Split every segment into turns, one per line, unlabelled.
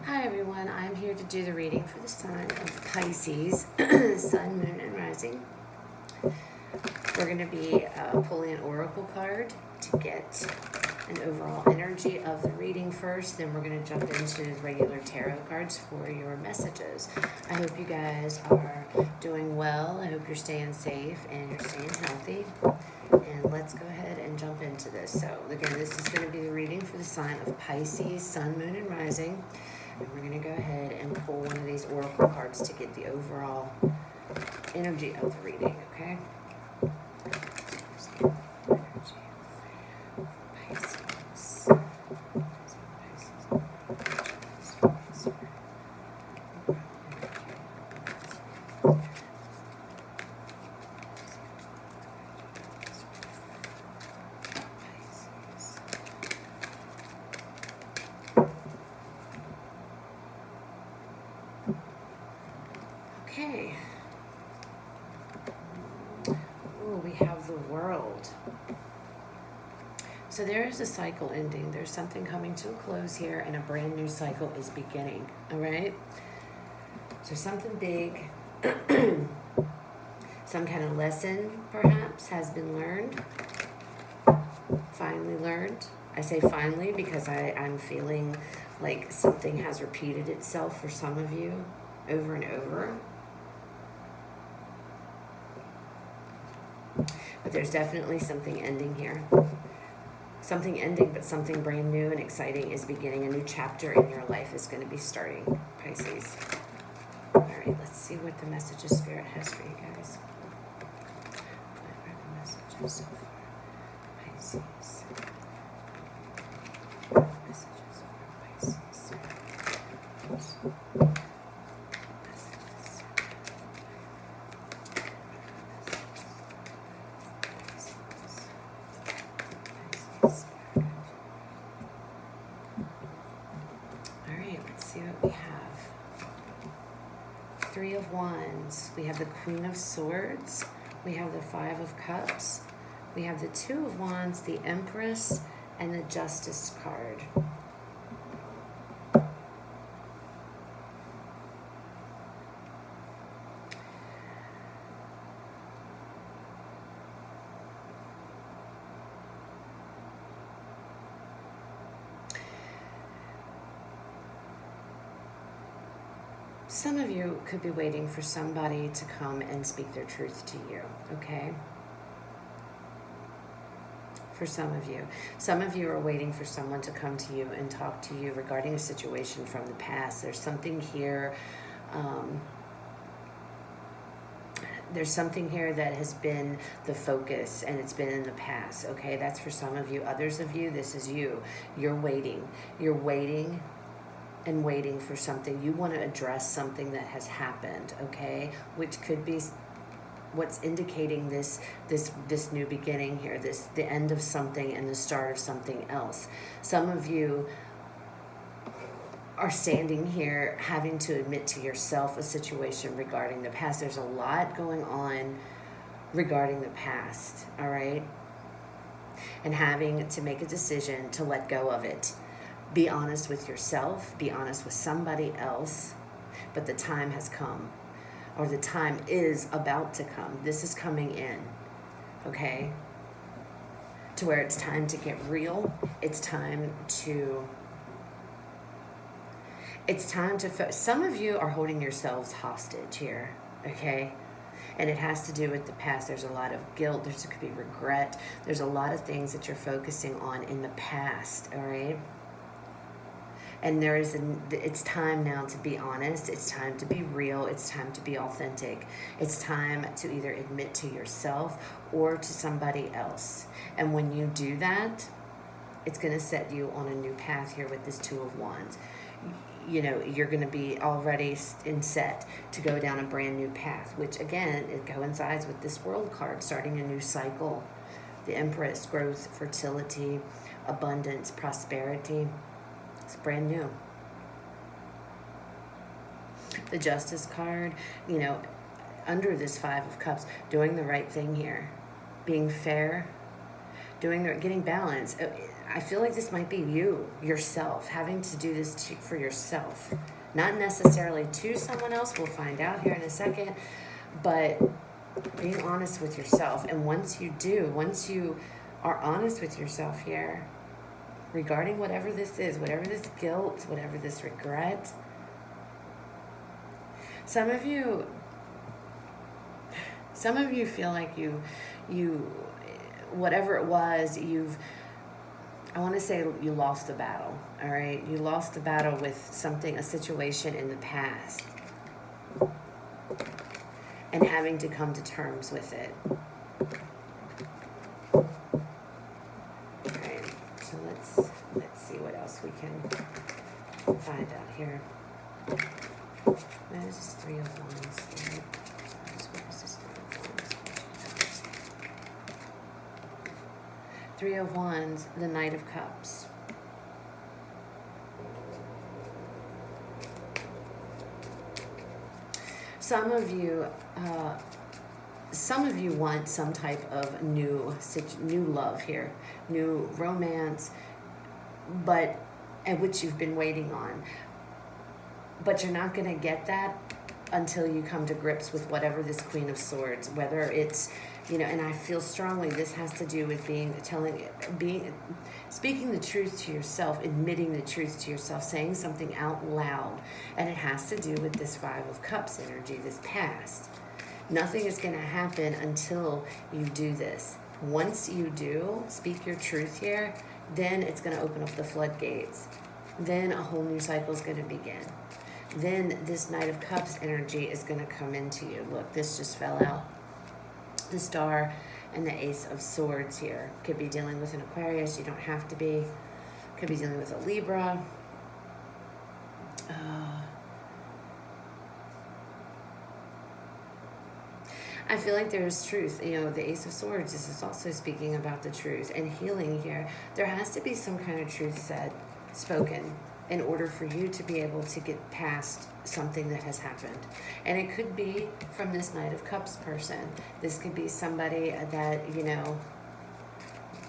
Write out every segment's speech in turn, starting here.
Hi everyone, I'm here to do the reading for the sign of Pisces, Sun, Moon, and Rising. We're going to be pulling an oracle card to get an overall energy of the reading first, then we're going to jump into the regular tarot cards for your messages. I hope you guys are doing well. I hope you're staying safe and you're staying healthy. And let's go ahead and jump into this. So again, this is going to be the reading for the sign of Pisces, Sun, Moon, and Rising. And we're going to go ahead and pull one of these oracle cards to get the overall energy of the reading, okay? Okay. Oh, we have the World. So there is a cycle ending. There's something coming to a close here, and a brand new cycle is beginning. All right? So something big, some kind of lesson perhaps has been learned. Finally learned. I say finally because I'm feeling like something has repeated itself for some of you over and over. But there's definitely something ending here. Something ending, but something brand new and exciting is beginning. A new chapter in your life is going to be starting, Pisces. All right, let's see what the messages Spirit has for you guys. What are the messages so far? Pisces. Messages for Pisces. Three of Wands, we have the Queen of Swords, we have the Five of Cups, we have the Two of Wands, the Empress, and the Justice card. Some of you could be waiting for somebody to come and speak their truth to you, okay? For some of you. Some of you are waiting for someone to come to you and talk to you regarding a situation from the past. There's something here, there's something here that has been the focus and it's been in the past, okay? That's for some of you. Others of you, this is you. You're waiting. You're waiting and waiting for something. You want to address something that has happened, okay? Which could be what's indicating this new beginning here, the end of something and the start of something else. Some of you are standing here having to admit to yourself a situation regarding the past. There's a lot going on regarding the past, all right? And having to make a decision to let go of it. Be honest with yourself, be honest with somebody else, but the time has come, or the time is about to come. This is coming in, okay? To where it's time to get real. It's time to some of you are holding yourselves hostage here, okay? And it has to do with the past. There's a lot of guilt, there could be regret. There's a lot of things that you're focusing on in the past, all right? And it's time now to be honest. It's time to be real. It's time to be authentic. It's time to either admit to yourself or to somebody else. And when you do that, it's going to set you on a new path here with this Two of Wands. You know, you're going to be already set to go down a brand new path, which again, it coincides with this World card, starting a new cycle. The Empress, growth, fertility, abundance, prosperity. It's brand new. The Justice card, you know, under this Five of Cups, doing the right thing here, being fair, getting balance. I feel like this might be you, yourself, having to do this for yourself. Not necessarily to someone else, we'll find out here in a second, but being honest with yourself. And once you are honest with yourself here, regarding whatever this is, whatever this guilt, whatever this regret, some of you feel like you whatever it was, I want to say you lost the battle, all right? You lost the battle with something, a situation in the past, and having to come to terms with it. All right, so let's see what else we can find out here. There's just 3 of Wands. Where's this 3 of Wands? 3 of Wands, the Knight of Cups. Some of you want some type of new love here, new romance, and which you've been waiting on. But you're not going to get that until you come to grips with whatever this Queen of Swords, whether it's, and I feel strongly this has to do with speaking the truth to yourself, admitting the truth to yourself, saying something out loud. And it has to do with this 5 of Cups energy, this past. Nothing is going to happen until you do this. Once you do speak your truth here, then it's going to open up the floodgates. Then a whole new cycle is going to begin. Then this Knight of Cups energy is going to come into you. Look, this just fell out. The Star and the Ace of Swords here. Could be dealing with an Aquarius. You don't have to be. Could be dealing with a Libra. I feel like there is truth. The Ace of Swords, this is also speaking about the truth and healing here. There has to be some kind of truth spoken in order for you to be able to get past something that has happened. And it could be from this Knight of Cups person. This could be somebody that,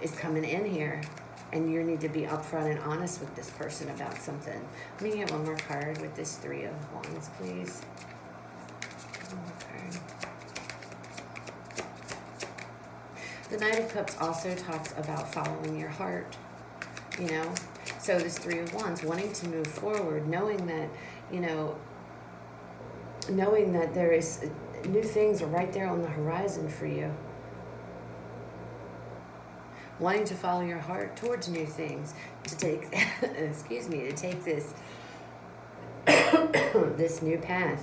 is coming in here, and you need to be upfront and honest with this person about something. Let me get one more card with this 3 of Wands, please. One more card. The Knight of Cups also talks about following your heart, So this 3 of Wands, wanting to move forward, knowing that, knowing that there is new things are right there on the horizon for you. Wanting to follow your heart towards new things, to take, to take this, this new path.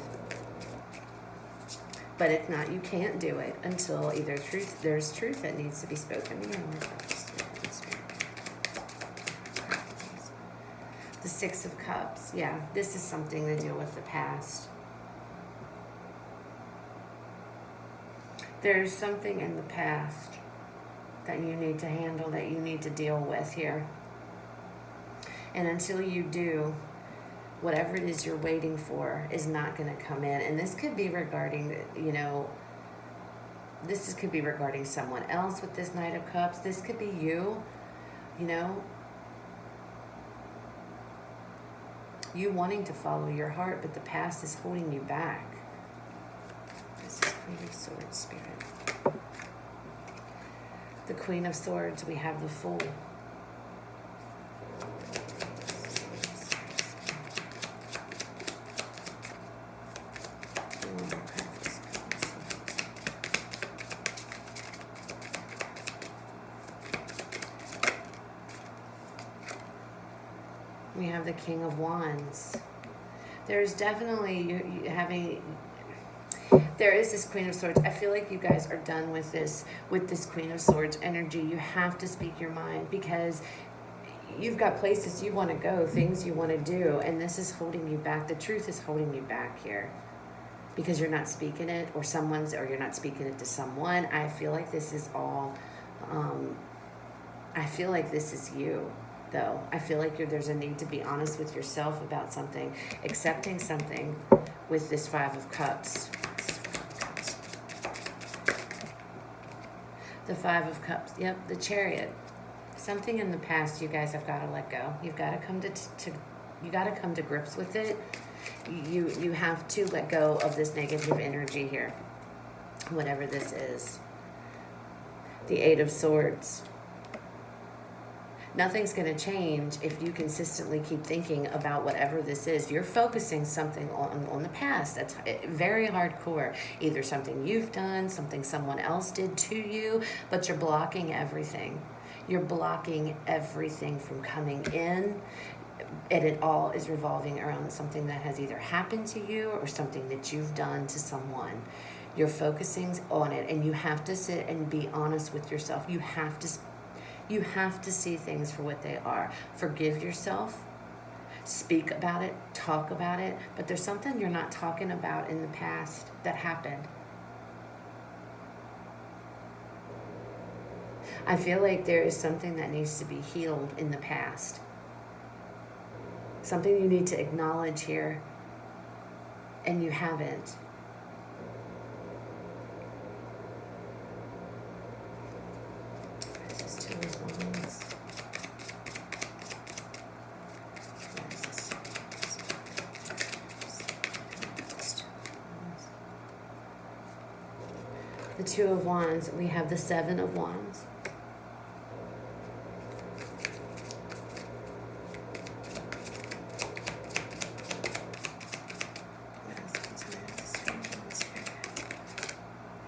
But it's not, you can't do it until either there's truth that needs to be spoken. The 6 of Cups, yeah, this is something to deal with the past. There's something in the past that you need to handle, that you need to deal with here. And until you do, whatever it is you're waiting for is not going to come in. And this could be regarding, this could be regarding someone else with this Knight of Cups. This could be you, you wanting to follow your heart, but the past is holding you back. This is Queen of Swords, Spirit. The Queen of Swords, we have the Fool. We have the King of Wands. There's definitely there is this Queen of Swords. I feel like you guys are done with this Queen of Swords energy. You have to speak your mind, because you've got places you want to go, things you want to do, and this is holding you back. The truth is holding you back here because you're not speaking it, or you're not speaking it to someone. I feel like this is all, I feel like this is you. Though I feel like there's a need to be honest with yourself about something, accepting something with this 5 of Cups. The 5 of Cups, yep, the Chariot. Something in the past you guys have got to let go. You've got to come you got to come to grips with it. You have to let go of this negative energy here, whatever this is. The Eight of Swords. Nothing's going to change if you consistently keep thinking about whatever this is. You're focusing something on the past. That's very hardcore. Either something you've done, something someone else did to you, but you're blocking everything. You're blocking everything from coming in, and it all is revolving around something that has either happened to you or something that you've done to someone. You're focusing on it, and you have to sit and be honest with yourself. You have to see things for what they are. Forgive yourself. Speak about it. Talk about it. But there's something you're not talking about in the past that happened. I feel like there is something that needs to be healed in the past. Something you need to acknowledge here, and you haven't. The Two of Wands, we have the Seven of Wands.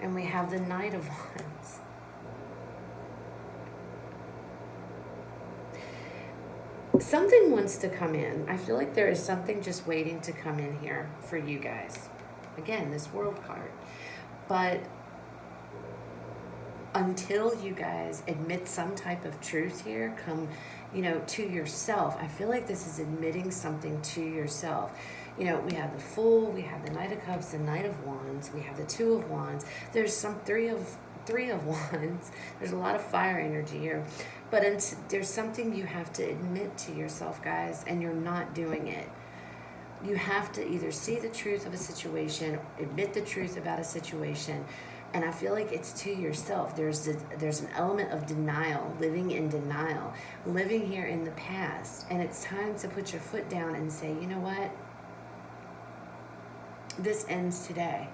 And we have the Knight of Wands. Something wants to come in. I feel like there is something just waiting to come in here for you guys. Again, this World card. But until you guys admit some type of truth here, come, to yourself. I feel like this is admitting something to yourself. We have the Fool, we have the Knight of Cups, the Knight of Wands, we have the Two of Wands. There's some three of Wands. There's a lot of fire energy here. But there's something you have to admit to yourself, guys, and you're not doing it. You have to either see the truth of a situation, admit the truth about a situation, and I feel like it's to yourself. There's an element of denial, living in denial, living here in the past. And it's time to put your foot down and say, you know what? This ends today.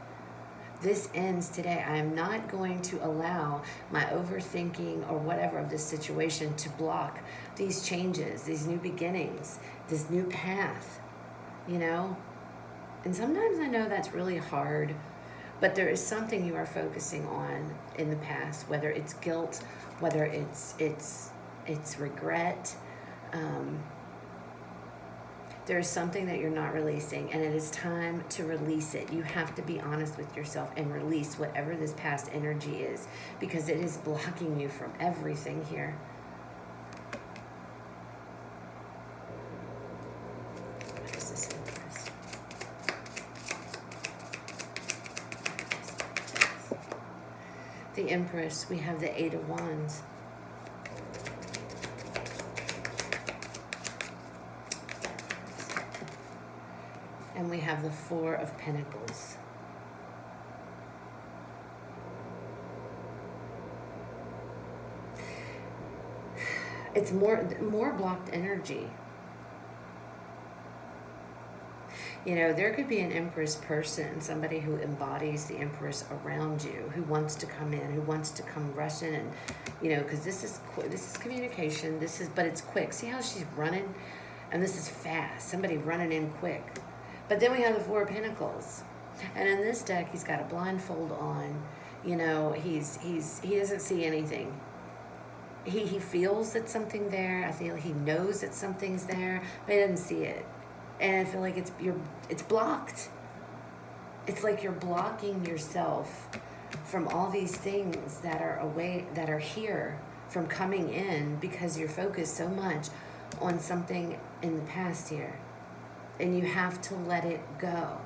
This ends today. I am not going to allow my overthinking or whatever of this situation to block these changes, these new beginnings, this new path, And sometimes I know that's really hard. But there is something you are focusing on in the past, whether it's guilt, whether it's regret. There is something that you're not releasing, and it is time to release it. You have to be honest with yourself and release whatever this past energy is, because it is blocking you from everything here. What is this? The Empress, we have the Eight of Wands. And we have the Four of Pentacles. It's more blocked energy. There could be an Empress person, somebody who embodies the Empress around you, who wants to come in, who wants to come rush in, and because this is communication. But it's quick. See how she's running, and this is fast. Somebody running in quick. But then we have the Four of Pentacles, and in this deck, he's got a blindfold on. He doesn't see anything. He feels that something there. I feel he knows that something's there, but he doesn't see it. And I feel like it's blocked. It's like you're blocking yourself from all these things that are here from coming in, because you're focused so much on something in the past here. And you have to let it go.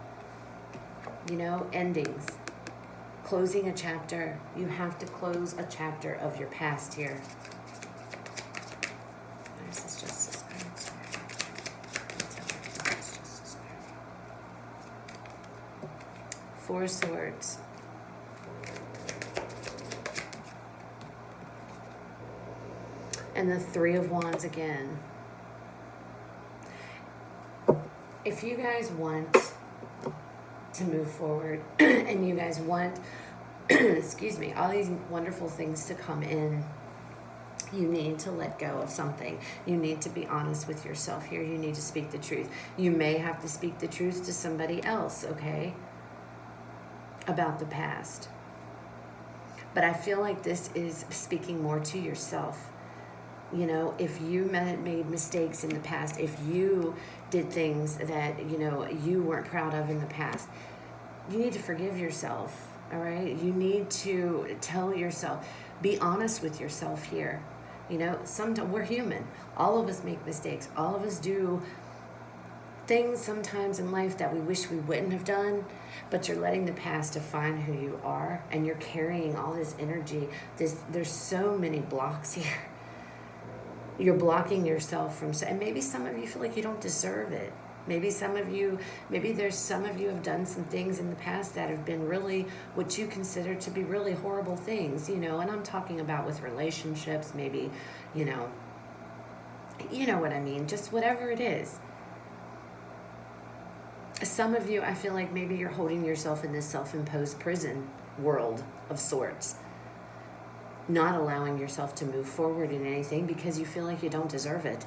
Endings. Closing a chapter. You have to close a chapter of your past here. Where's this Justice card? Four of Swords. And the Three of Wands again. If you guys want to move forward and you guys want, excuse me, all these wonderful things to come in, you need to let go of something. You need to be honest with yourself here. You need to speak the truth. You may have to speak the truth to somebody else, okay, about the past. But I feel like this is speaking more to yourself. You know, if you made mistakes in the past, if you did things that, you know, you weren't proud of in the past, you need to forgive yourself, all right? You need to tell yourself, be honest with yourself here. You know, sometimes we're human. All of us make mistakes. All of us do things sometimes in life that we wish we wouldn't have done, but you're letting the past define who you are, and you're carrying all this energy. There's so many blocks here. You're blocking yourself from, and maybe some of you feel like you don't deserve it. Maybe there's some of you have done some things in the past that have been really what you consider to be really horrible things, you know, and I'm talking about with relationships, maybe, you know what I mean, just whatever it is. Some of you, I feel like maybe you're holding yourself in this self-imposed prison world of sorts, not allowing yourself to move forward in anything because you feel like you don't deserve it.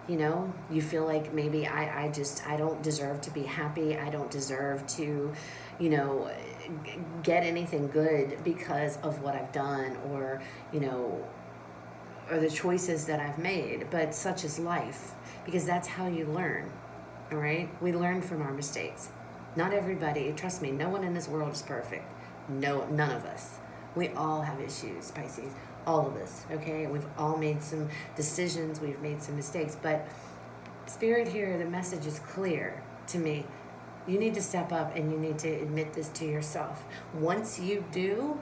You know, you feel like maybe I don't deserve to be happy. I don't deserve to, you know, get anything good because of what I've done, or, you know, or the choices that I've made. But such is life, because that's how you learn, all right? We learn from our mistakes. Not everybody, trust me, no one in this world is perfect. No, none of us. We all have issues, Pisces. All of us, okay? We've all made some decisions. We've made some mistakes. But Spirit here, the message is clear to me. You need to step up and you need to admit this to yourself. Once you do,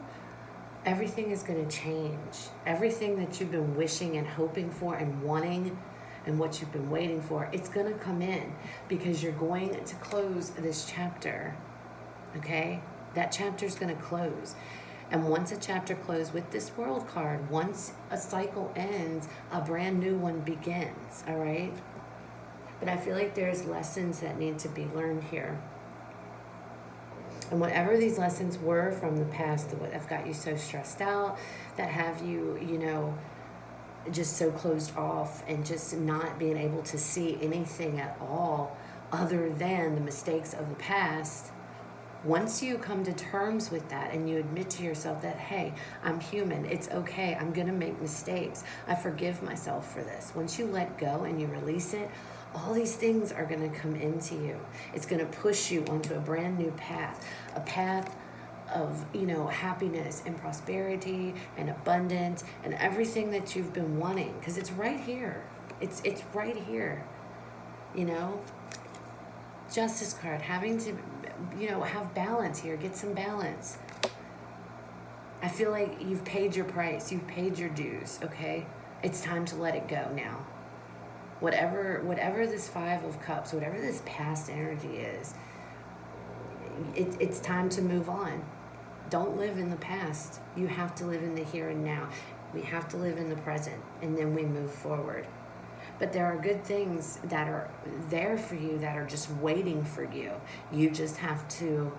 everything is going to change. Everything that you've been wishing and hoping for and wanting and what you've been waiting for, it's going to come in, because you're going to close this chapter, okay? That chapter is going to close. And once a chapter closes with this World card, once a cycle ends, a brand new one begins, all right? But I feel like there's lessons that need to be learned here. And whatever these lessons were from the past that have got you so stressed out, that have you, you know, just so closed off and just not being able to see anything at all other than the mistakes of the past, once you come to terms with that and you admit to yourself that, hey, I'm human, it's okay, I'm going to make mistakes, I forgive myself for this. Once you let go and you release it, all these things are going to come into you. It's going to push you onto a brand new path, a path of, you know, happiness and prosperity and abundance and everything that you've been wanting, because it's right here. It's right here, you know. Justice card, having to, you know, have balance here, get some balance. I feel like you've paid your price, you've paid your dues, okay? It's time to let it go now. Whatever this Five of Cups, whatever this past energy is, it's time to move on. Don't live in the past. You have to live in the here and now. We have to live in the present, and then we move forward. But there are good things that are there for you, that are just waiting for you. You just have to,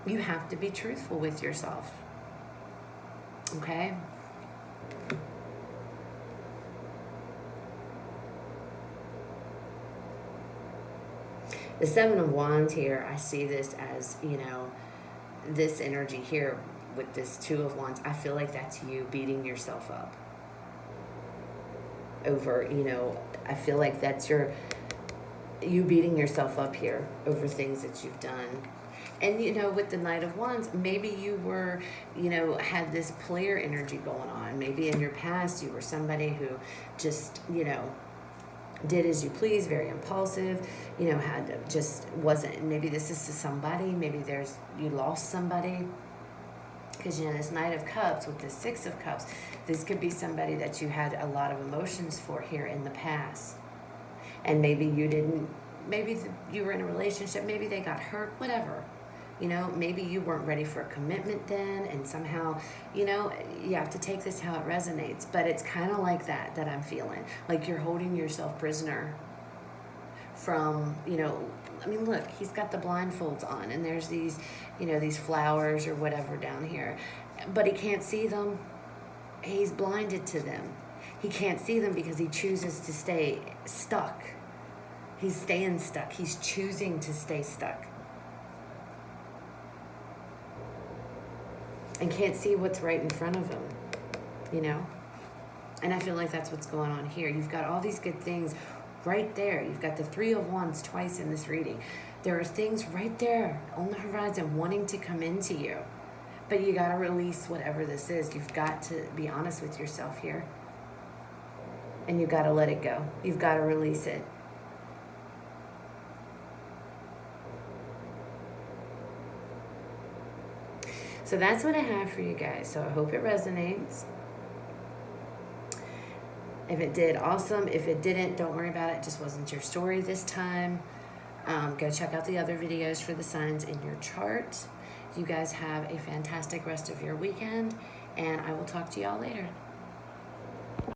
be truthful with yourself. Okay? The Seven of Wands here, I see this as, you know, this energy here with this Two of Wands. I feel like that's you beating yourself up over, you know, I feel like that's you beating yourself up here over things that you've done. And, you know, with the Knight of Wands, maybe you were, you know, had this player energy going on. Maybe in your past you were somebody who just, you know, did as you please, very impulsive, you know, wasn't, maybe this is to somebody, maybe you lost somebody. Because, you know, this Knight of Cups with the Six of Cups, this could be somebody that you had a lot of emotions for here in the past. And maybe you didn't, you were in a relationship, maybe they got hurt, whatever. You know, maybe you weren't ready for a commitment then, and somehow, you know, you have to take this how it resonates. But it's kind of like that I'm feeling. Like you're holding yourself prisoner from, you know, I mean, look, he's got the blindfolds on, and there's these, you know, these flowers or whatever down here. But he can't see them. He's blinded to them. He can't see them because he chooses to stay stuck. He's staying stuck. He's choosing to stay stuck. And can't see what's right in front of him, you know? And I feel like that's what's going on here. You've got all these good things right there. You've got the Three of Wands twice in this reading. There are things right there on the horizon wanting to come into you. But you got to release whatever this is. You've got to be honest with yourself here. And you've got to let it go. You've got to release it. So that's what I have for you guys. So I hope it resonates. If it did, awesome. If it didn't, don't worry about it. It just wasn't your story this time. Go check out the other videos for the signs in your chart. You guys have a fantastic rest of your weekend, and I will talk to y'all later.